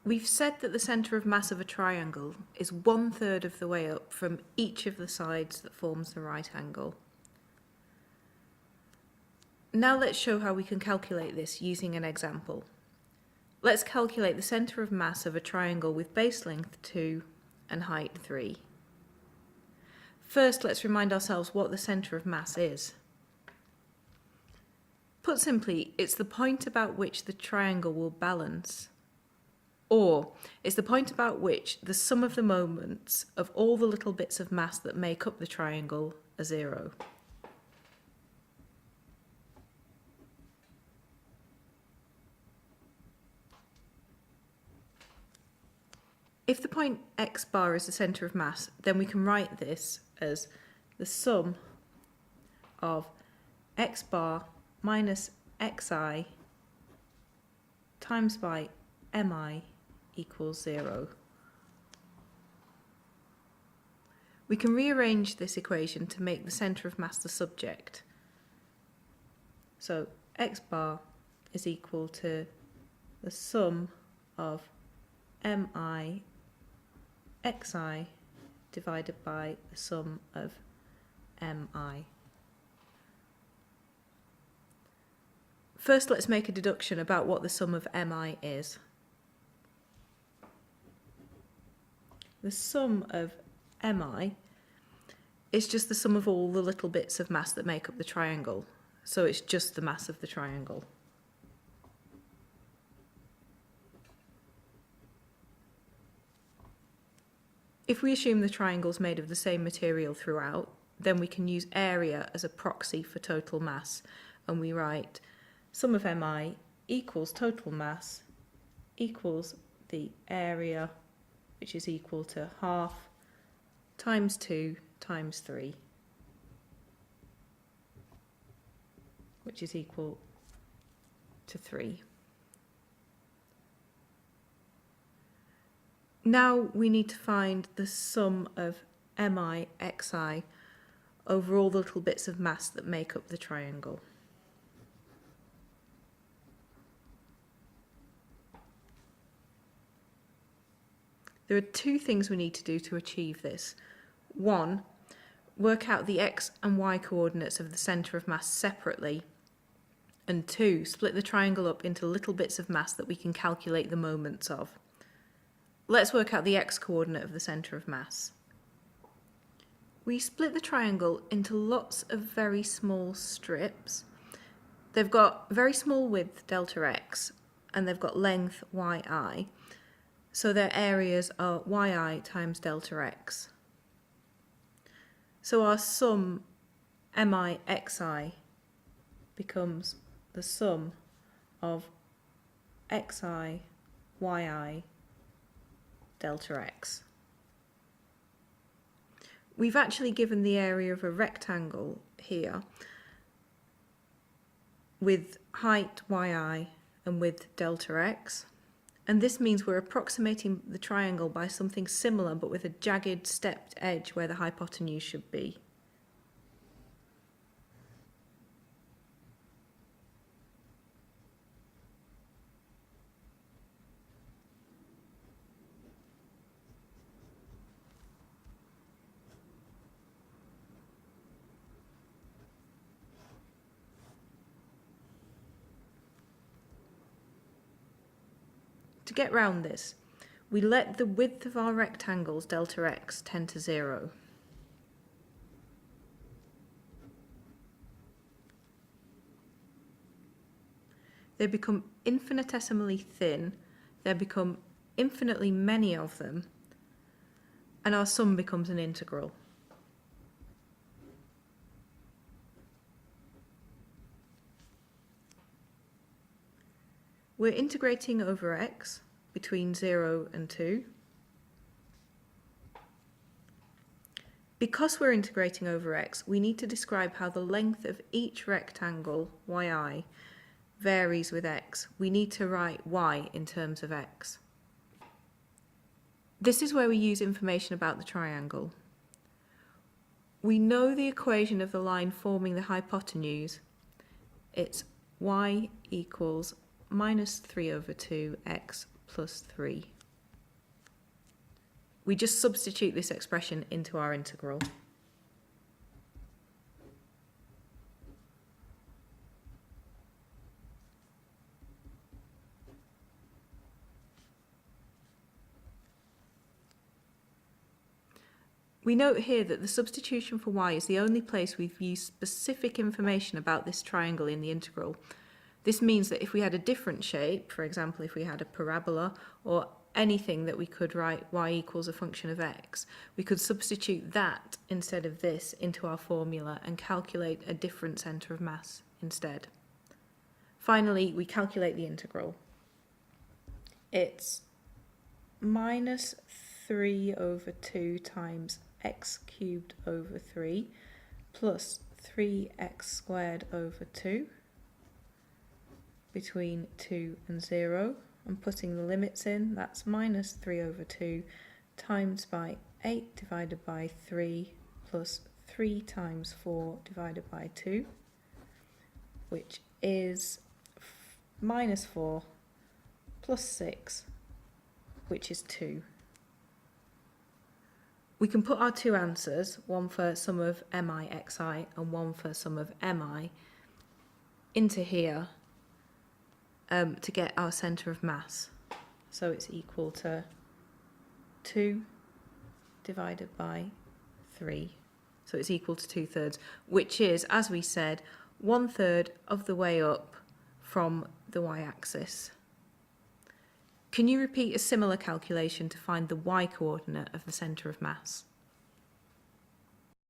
We've said that the centre of mass of a triangle is 1/3 of the way up from each of the sides that forms the right angle. Now let's show how we can calculate this using an example. Let's calculate the centre of mass of a triangle with base length 2 and height 3. First, let's remind ourselves what the centre of mass is. Put simply, it's the point about which the triangle will balance. Or, it's the point about which the sum of the moments of all the little bits of mass that make up the triangle are 0. If the point x bar is the centre of mass, then we can write this as the sum of x bar minus xi times by mi equals 0. We can rearrange this equation to make the centre of mass the subject. So x bar is equal to the sum of mi xi divided by the sum of mi. First, let's make a deduction about what the sum of mi is. The sum of mi is just the sum of all the little bits of mass that make up the triangle, so it's just the mass of the triangle. If we assume the triangle is made of the same material throughout, then we can use area as a proxy for total mass, and we write sum of mi equals total mass equals the area, which is equal to half times 2 times 3, which is equal to 3. Now we need to find the sum of mi xi over all the little bits of mass that make up the triangle. There are two things we need to do to achieve this. 1, work out the x and y coordinates of the centre of mass separately. And 2, split the triangle up into little bits of mass that we can calculate the moments of. Let's work out the x coordinate of the centre of mass. We split the triangle into lots of very small strips. They've got very small width, delta x, and they've got length, yi. So their areas are yi times delta x. So our sum mi xi becomes the sum of xi, yi, delta x. We've actually given the area of a rectangle here with height yi and width delta x. And this means we're approximating the triangle by something similar but with a jagged stepped edge where the hypotenuse should be. To get round this, we let the width of our rectangles, delta x, tend to 0. They become infinitesimally thin, there become infinitely many of them, and our sum becomes an integral. We're integrating over x between 0 and 2. Because we're integrating over x, we need to describe how the length of each rectangle, yi, varies with x. We need to write y in terms of x. This is where we use information about the triangle. We know the equation of the line forming the hypotenuse. It's y equals minus 3 over 2 x plus 3. we just substitute this expression into our integral. We note here that the substitution for y is the only place we've used specific information about this triangle in the integral. This means that if we had a different shape, for example, if we had a parabola or anything that we could write y equals a function of x, we could substitute that instead of this into our formula and calculate a different centre of mass instead. Finally, we calculate the integral. It's minus 3 over 2 times x cubed over 3 plus 3x squared over 2 between 2 and 0. I'm putting the limits in. That's minus 3 over 2 times by 8 divided by 3 plus 3 times 4 divided by 2, which is minus 4 plus 6, which is 2. We can put our two answers, one for sum of mi xi and one for sum of mi, into here to get our centre of mass. So it's equal to 2 divided by 3. So it's equal to 2/3, which is, as we said, 1/3 of the way up from the y-axis. Can you repeat a similar calculation to find the y-coordinate of the centre of mass?